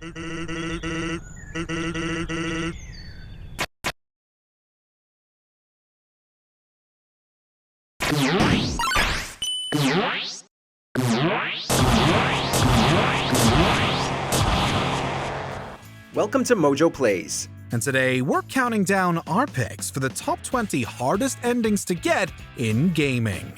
Welcome to MojoPlays. And today, we're counting down our picks for the top 20 hardest endings to get in gaming.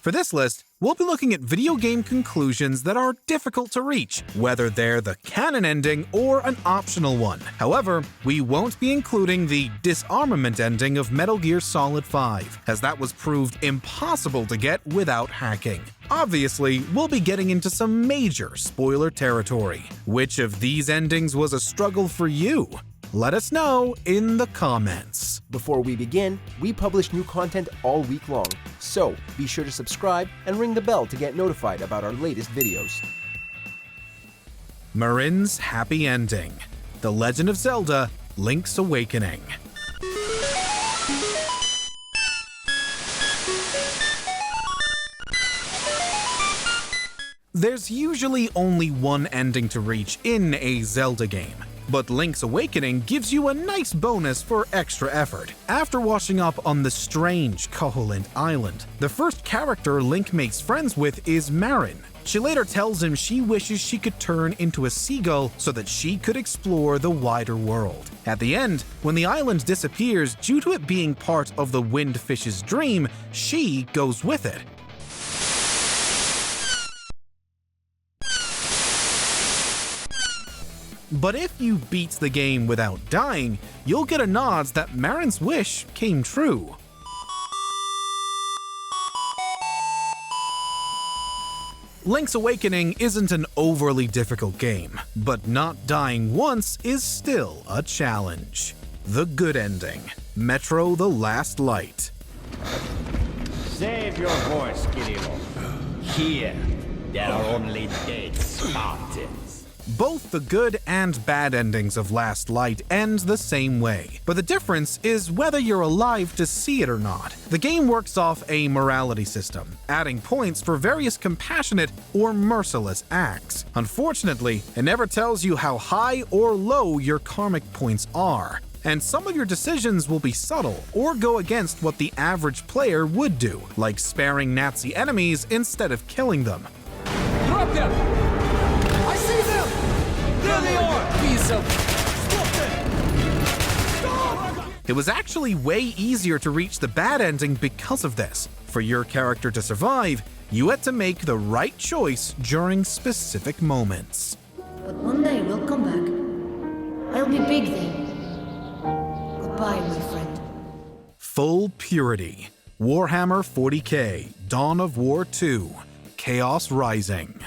For this list, we'll be looking at video game conclusions that are difficult to reach, whether they're the canon ending or an optional one. However, we won't be including the disarmament ending of Metal Gear Solid 5, as that was proved impossible to get without hacking. Obviously, we'll be getting into some major spoiler territory. Which of these endings was a struggle for you? Let us know in the comments. Before we begin, we publish new content all week long, so be sure to subscribe and ring the bell to get notified about our latest videos. Marin's Happy Ending: The Legend of Zelda: Link's Awakening. There's usually only one ending to reach in a Zelda game, but Link's Awakening gives you a nice bonus for extra effort. After washing up on the strange Koholint Island, the first character Link makes friends with is Marin. She later tells him she wishes she could turn into a seagull so that she could explore the wider world. At the end, when the island disappears due to it being part of the wind fish's dream, she goes with it. But if you beat the game without dying, you'll get a nod that Marin's wish came true. Link's Awakening isn't an overly difficult game, but not dying once is still a challenge. The good ending: Metro: The Last Light. Save your voice, Kirilo. Here, there are only dead Spartans. Both the good and bad endings of Last Light end the same way, but the difference is whether you're alive to see it or not. The game works off a morality system, adding points for various compassionate or merciless acts. Unfortunately, it never tells you how high or low your karmic points are, and some of your decisions will be subtle or go against what the average player would do, like sparing Nazi enemies instead of killing them. Drop them! I see them! There they are! Piece of... It was actually way easier to reach the bad ending because of this. For your character to survive, you had to make the right choice during specific moments. But one day we'll come back. I'll be big then. Goodbye, my friend. Full Purity. Warhammer 40k. Dawn of War 2. Chaos Rising.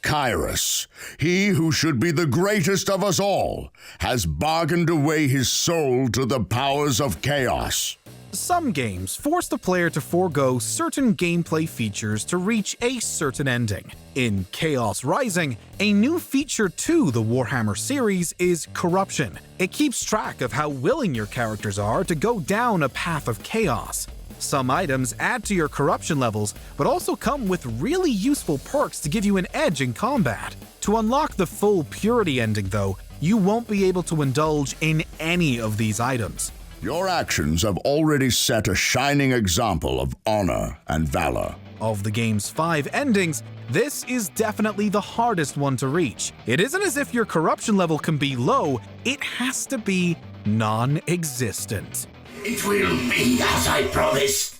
Kairos, he who should be the greatest of us all, has bargained away his soul to the powers of chaos. Some games force the player to forego certain gameplay features to reach a certain ending. In Chaos Rising, a new feature to the Warhammer series is corruption. It keeps track of how willing your characters are to go down a path of chaos. Some items add to your corruption levels, but also come with really useful perks to give you an edge in combat. To unlock the full Purity ending, though, you won't be able to indulge in any of these items. Your actions have already set a shining example of honor and valor. Of the game's 5 endings, this is definitely the hardest one to reach. It isn't as if your corruption level can be low, it has to be non-existent. It will be as I promised.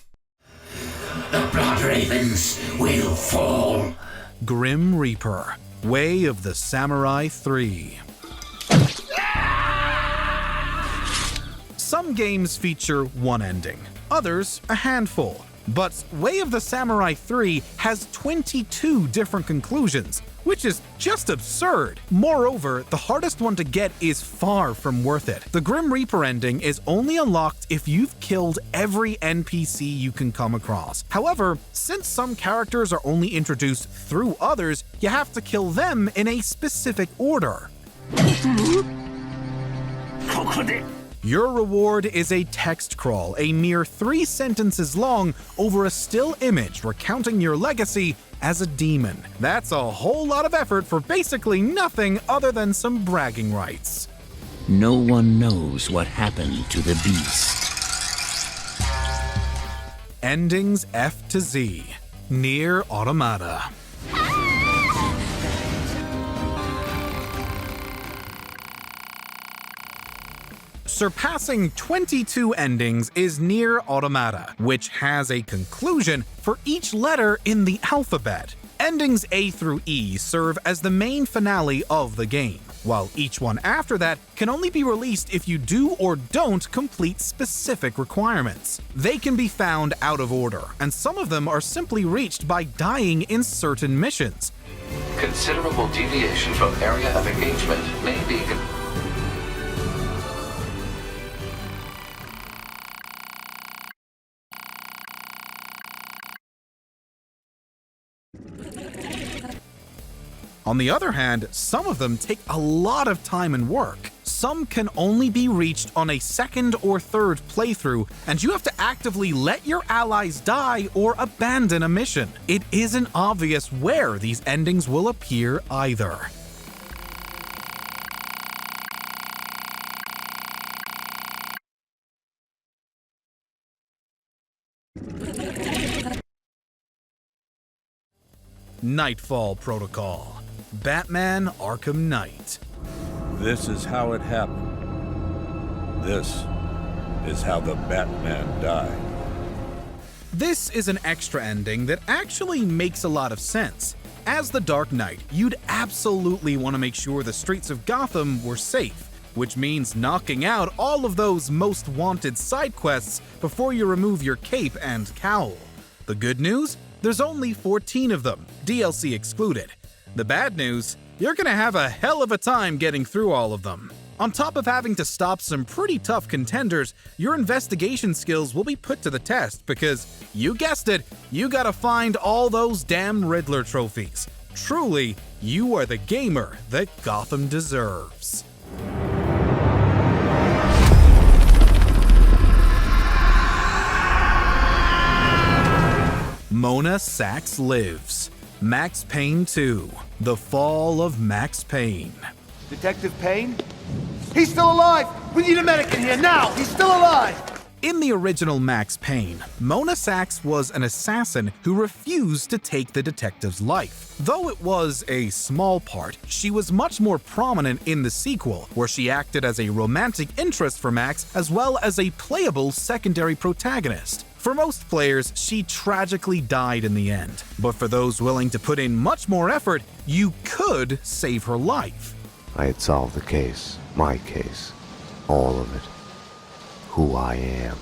The Blood Ravens will fall. Grim Reaper, Way of the Samurai 3. Some games feature one ending, others a handful. But Way of the Samurai 3 has 22 different conclusions, which is just absurd. Moreover, the hardest one to get is far from worth it. The Grim Reaper ending is only unlocked if you've killed every NPC you can come across. However, since some characters are only introduced through others, you have to kill them in a specific order. Your reward is a text crawl, a mere 3 sentences long, over a still image recounting your legacy as a demon. That's a whole lot of effort for basically nothing other than some bragging rights. No one knows what happened to the beast. Endings F to Z. Nier Automata. Surpassing 22 endings is Nier Automata, which has a conclusion for each letter in the alphabet. Endings A through E serve as the main finale of the game, while each one after that can only be released if you do or don't complete specific requirements. They can be found out of order, and some of them are simply reached by dying in certain missions. Considerable deviation from area of engagement may be... On the other hand, some of them take a lot of time and work. Some can only be reached on a second or third playthrough, and you have to actively let your allies die or abandon a mission. It isn't obvious where these endings will appear either. Nightfall Protocol. Batman Arkham Knight. This is how it happened. This is how the Batman died. This is an extra ending that actually makes a lot of sense. As the Dark Knight, you'd absolutely want to make sure the streets of Gotham were safe, which means knocking out all of those most wanted side quests before you remove your cape and cowl. The good news? There's only 14 of them, DLC excluded. The bad news? You're gonna have a hell of a time getting through all of them. On top of having to stop some pretty tough contenders, your investigation skills will be put to the test because, you guessed it, you gotta find all those damn Riddler trophies. Truly, you are the gamer that Gotham deserves. Mona Sachs Lives. Max Payne 2. The Fall of Max Payne. Detective Payne? He's still alive! We need a medic in here now! He's still alive! In the original Max Payne, Mona Sachs was an assassin who refused to take the detective's life. Though it was a small part, she was much more prominent in the sequel, where she acted as a romantic interest for Max as well as a playable secondary protagonist. For most players, she tragically died in the end, but for those willing to put in much more effort, you could save her life. I had solved the case, my case, all of it, who I am.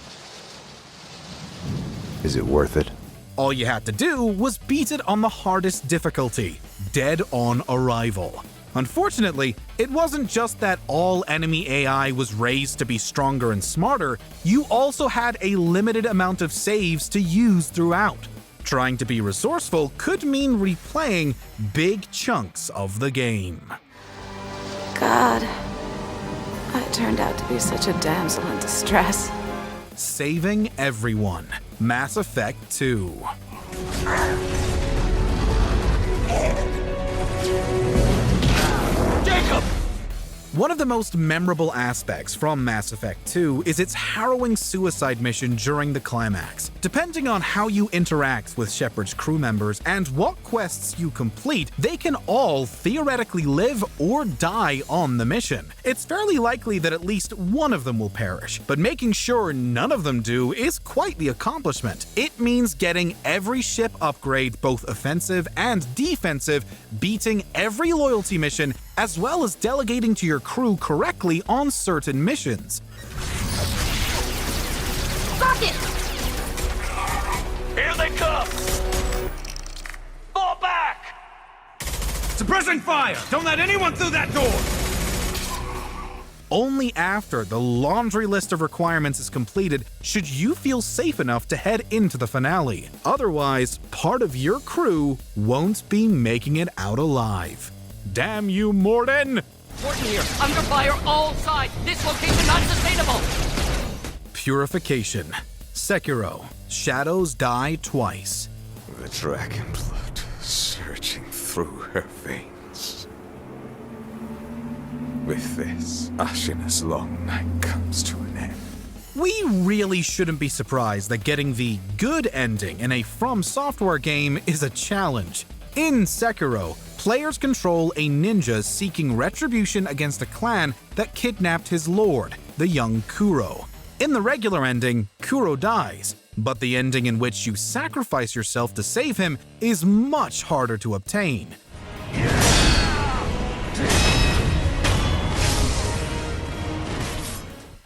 Is it worth it? All you had to do was beat it on the hardest difficulty, Dead on Arrival. Unfortunately, it wasn't just that all enemy AI was raised to be stronger and smarter, you also had a limited amount of saves to use throughout. Trying to be resourceful could mean replaying big chunks of the game. God, I turned out to be such a damsel in distress. Saving Everyone. Mass Effect 2. One of the most memorable aspects from Mass Effect 2 is its harrowing suicide mission during the climax. Depending on how you interact with Shepard's crew members and what quests you complete, they can all theoretically live or die on the mission. It's fairly likely that at least one of them will perish, but making sure none of them do is quite the accomplishment. It means getting every ship upgrade, both offensive and defensive, beating every loyalty mission, as well as delegating to your crew correctly on certain missions. Fuck it! Here they come! Fall back! Suppressing fire! Don't let anyone through that door! Only after the laundry list of requirements is completed should you feel safe enough to head into the finale. Otherwise, part of your crew won't be making it out alive. Damn you, Morden! Important here. Under fire all sides. This location not sustainable. Purification. Sekiro. Shadows die twice. The dragon blood surging through her veins. With this, Ashina's long night comes to an end. We really shouldn't be surprised that getting the good ending in a From Software game is a challenge. In Sekiro, players control a ninja seeking retribution against a clan that kidnapped his lord, the young Kuro. In the regular ending, Kuro dies, but the ending in which you sacrifice yourself to save him is much harder to obtain.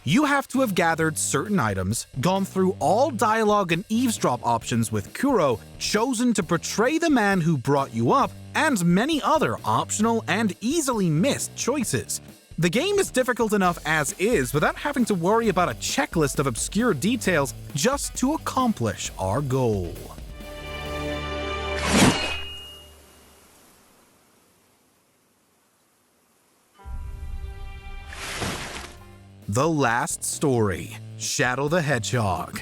You have to have gathered certain items, gone through all dialogue and eavesdrop options with Kuro, chosen to portray the man who brought you up, and many other optional and easily missed choices. The game is difficult enough as is without having to worry about a checklist of obscure details just to accomplish our goal. The Last Story, Shadow the Hedgehog.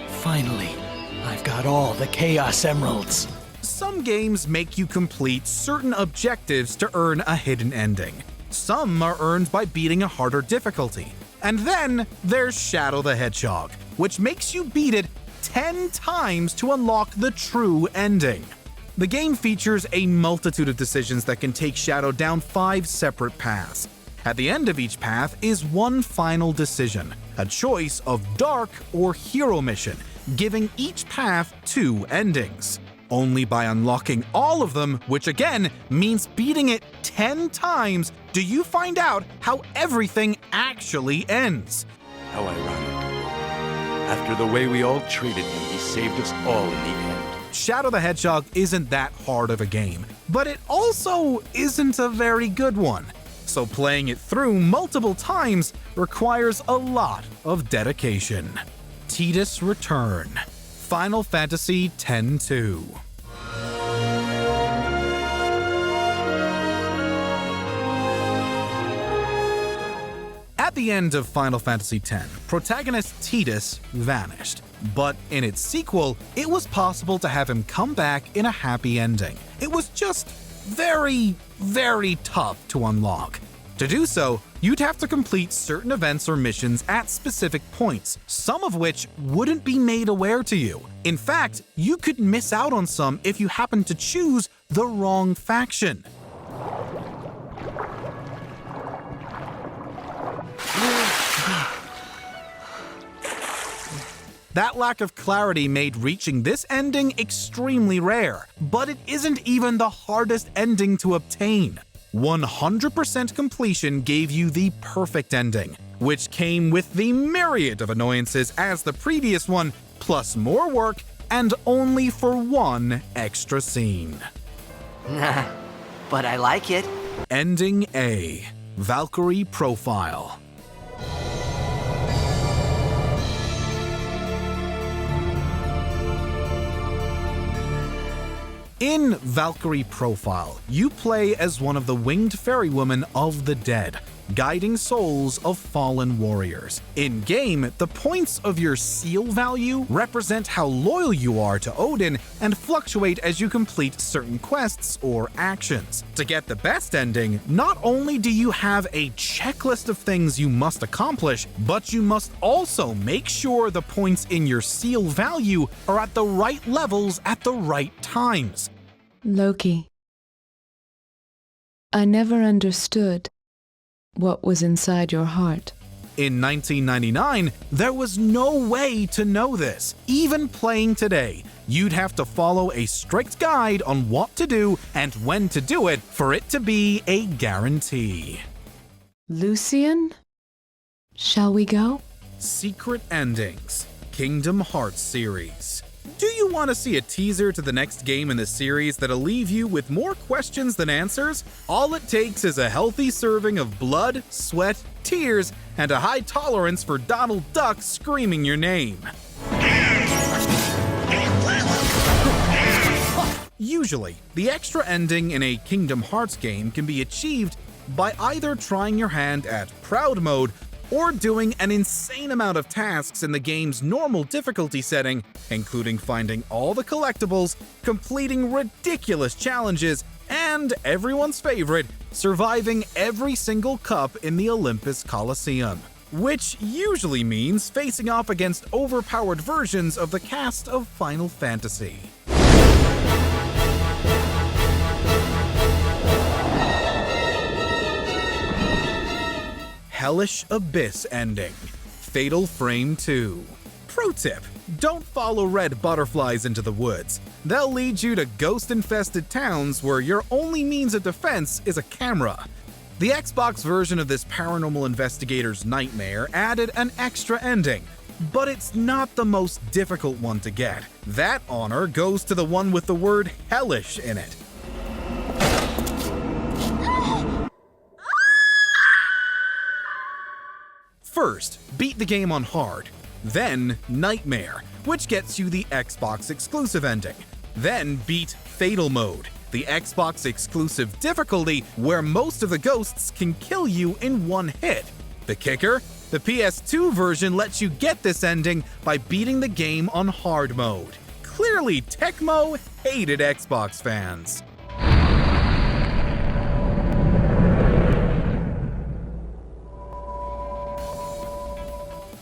Finally, I've got all the Chaos Emeralds. Some games make you complete certain objectives to earn a hidden ending. Some are earned by beating a harder difficulty. And then there's Shadow the Hedgehog, which makes you beat it 10 times to unlock the true ending. The game features a multitude of decisions that can take Shadow down 5 separate paths. At the end of each path is one final decision, a choice of dark or hero mission, giving each path 2 endings. Only by unlocking all of them, which again means beating it 10 times, do you find out how everything actually ends. How ironic. After the way we all treated him, he saved us all in the end. Shadow the Hedgehog isn't that hard of a game, but it also isn't a very good one. So playing it through multiple times requires a lot of dedication. Tidus Return, Final Fantasy X-2. At the end of Final Fantasy X, protagonist Tidus vanished, but in its sequel, it was possible to have him come back in a happy ending. It was just very, very tough to unlock. To do so, you'd have to complete certain events or missions at specific points, some of which wouldn't be made aware to you. In fact, you could miss out on some if you happened to choose the wrong faction. That lack of clarity made reaching this ending extremely rare, but it isn't even the hardest ending to obtain. 100% completion gave you the perfect ending, which came with the myriad of annoyances as the previous one, plus more work, and only for one extra scene. Nah, but I like it. Ending A, Valkyrie Profile. In Valkyrie Profile, you play as one of the winged fairywomen of the dead, guiding souls of fallen warriors. In-game, the points of your seal value represent how loyal you are to Odin and fluctuate as you complete certain quests or actions. To get the best ending, not only do you have a checklist of things you must accomplish, but you must also make sure the points in your seal value are at the right levels at the right times. Loki, I never understood what was inside your heart. In 1999, there was no way to know this. Even playing today, you'd have to follow a strict guide on what to do and when to do it for it to be a guarantee. Lucian, shall we go? Secret Endings, Kingdom Hearts series. Do you want to see a teaser to the next game in the series that'll leave you with more questions than answers? All it takes is a healthy serving of blood, sweat, tears, and a high tolerance for Donald Duck screaming your name. Usually, the extra ending in a Kingdom Hearts game can be achieved by either trying your hand at Proud Mode or doing an insane amount of tasks in the game's normal difficulty setting, including finding all the collectibles, completing ridiculous challenges, and everyone's favorite, surviving every single cup in the Olympus Coliseum. Which usually means facing off against overpowered versions of the cast of Final Fantasy. Hellish Abyss ending. Fatal Frame 2. Pro tip: don't follow red butterflies into the woods. They'll lead you to ghost-infested towns where your only means of defense is a camera. The Xbox version of this paranormal investigator's nightmare added an extra ending, but it's not the most difficult one to get. That honor goes to the one with the word hellish in it. First, beat the game on hard, then Nightmare, which gets you the Xbox exclusive ending. Then beat Fatal Mode, the Xbox exclusive difficulty where most of the ghosts can kill you in one hit. The kicker? The PS2 version lets you get this ending by beating the game on hard mode. Clearly, Tecmo hated Xbox fans.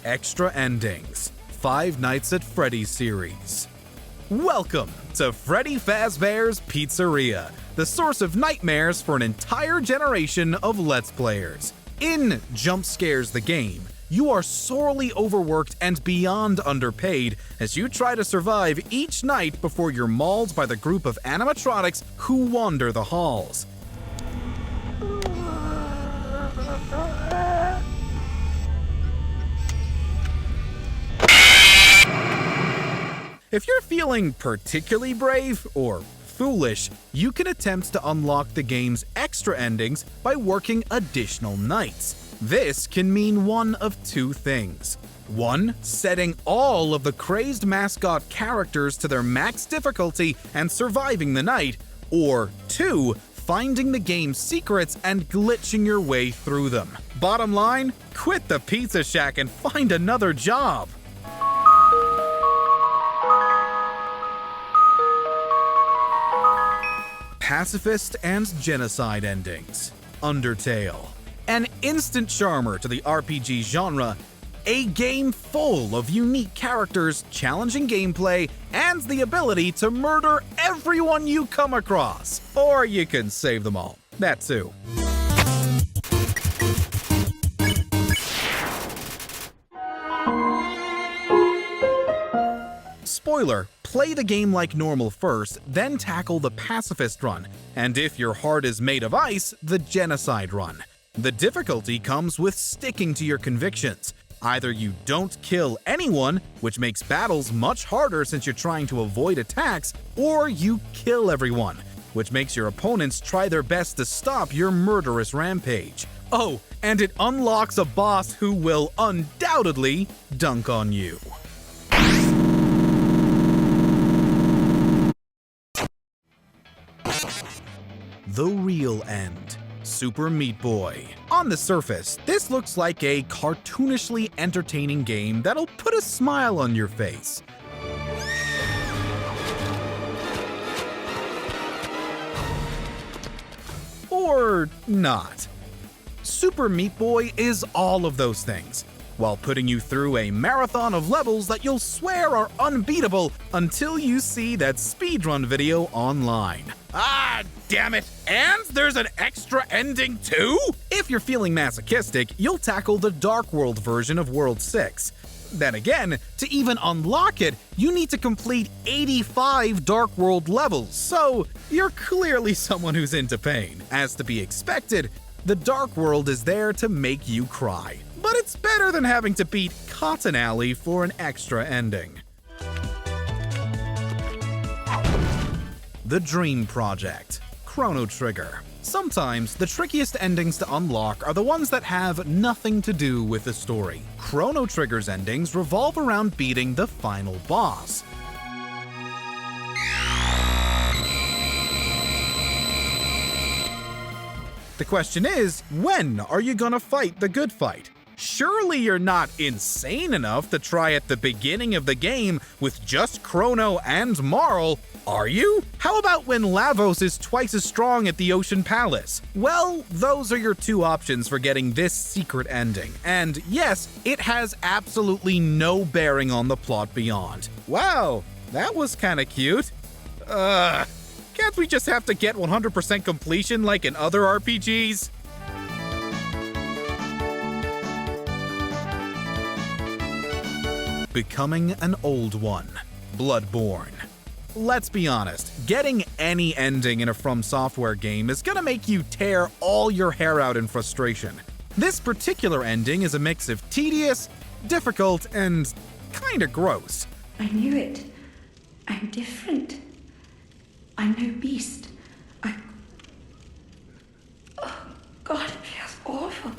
Extra Endings. Five Nights at Freddy's series. Welcome to Freddy Fazbear's Pizzeria, the source of nightmares for an entire generation of Let's Players. In Jump Scares the Game, you are sorely overworked and beyond underpaid as you try to survive each night before you're mauled by the group of animatronics who wander the halls. If you're feeling particularly brave or foolish, you can attempt to unlock the game's extra endings by working additional nights. This can mean one of two things. 1. Setting all of the crazed mascot characters to their max difficulty and surviving the night, or 2. Finding the game's secrets and glitching your way through them. Bottom line, quit the Pizza Shack and find another job. Pacifist and genocide endings. Undertale. An instant charmer to the RPG genre, a game full of unique characters, challenging gameplay, and the ability to murder everyone you come across. Or you can save them all. That too. Spoiler, play the game like normal first, then tackle the pacifist run, and if your heart is made of ice, the genocide run. The difficulty comes with sticking to your convictions. Either you don't kill anyone, which makes battles much harder since you're trying to avoid attacks, or you kill everyone, which makes your opponents try their best to stop your murderous rampage. Oh, and it unlocks a boss who will undoubtedly dunk on you. The real end. Super Meat Boy. On the surface, this looks like a cartoonishly entertaining game that'll put a smile on your face. Or not. Super Meat Boy is all of those things, while putting you through a marathon of levels that you'll swear are unbeatable until you see that speedrun video online. Ah, damn it! And there's an extra ending too? If you're feeling masochistic, you'll tackle the Dark World version of World 6. Then again, to even unlock it, you need to complete 85 Dark World levels, so you're clearly someone who's into pain. As to be expected, the Dark World is there to make you cry. But it's better than having to beat Cotton Alley for an extra ending. The Dream Project. Chrono Trigger. Sometimes, the trickiest endings to unlock are the ones that have nothing to do with the story. Chrono Trigger's endings revolve around beating the final boss. The question is, when are you gonna fight the good fight? Surely you're not insane enough to try at the beginning of the game with just Chrono and Marl, are you? How about when Lavos is twice as strong at the Ocean Palace? Well, those are your two options for getting this secret ending. And yes, it has absolutely no bearing on the plot beyond. Wow, that was kinda cute. Can't we just have to get 100% completion like in other RPGs? Becoming an old one. Bloodborne. Let's be honest, getting any ending in a From Software game is gonna make you tear all your hair out in frustration. This particular ending is a mix of tedious, difficult, and kinda gross. I knew it. I'm different. I'm no beast. Oh, God, it feels awful.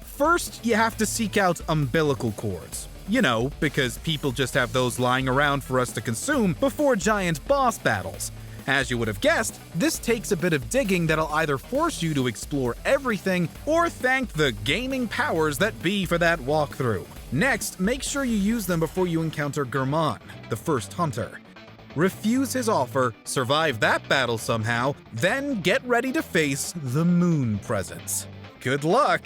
First, you have to seek out umbilical cords. You know, because people just have those lying around for us to consume before giant boss battles. As you would have guessed, this takes a bit of digging that'll either force you to explore everything or thank the gaming powers that be for that walkthrough. Next, make sure you use them before you encounter German, the first hunter. Refuse his offer, survive that battle somehow, then get ready to face the Moon Presence. Good luck!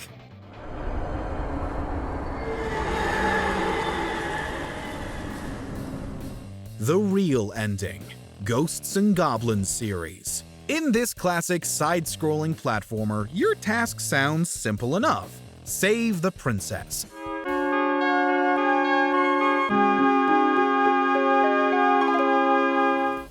The Real Ending, Ghosts and Goblins series. In this classic side-scrolling platformer, your task sounds simple enough. Save the princess.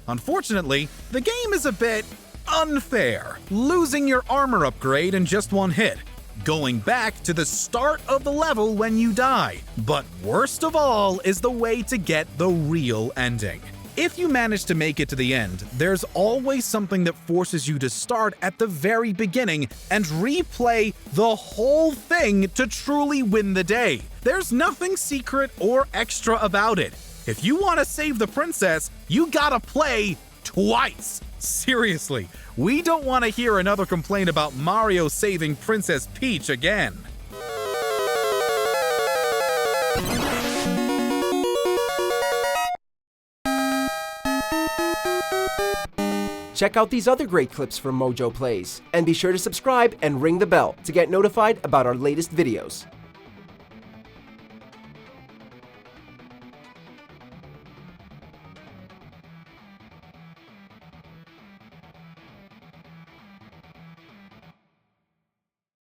Unfortunately, the game is a bit unfair, losing your armor upgrade in just one hit, going back to the start of the level when you die. But worst of all is the way to get the real ending. If you manage to make it to the end, there's always something that forces you to start at the very beginning and replay the whole thing to truly win the day. There's nothing secret or extra about it. If you want to save the princess, you gotta play twice. Seriously, we don't want to hear another complaint about Mario saving Princess Peach again. Check out these other great clips from MojoPlays, and be sure to subscribe and ring the bell to get notified about our latest videos.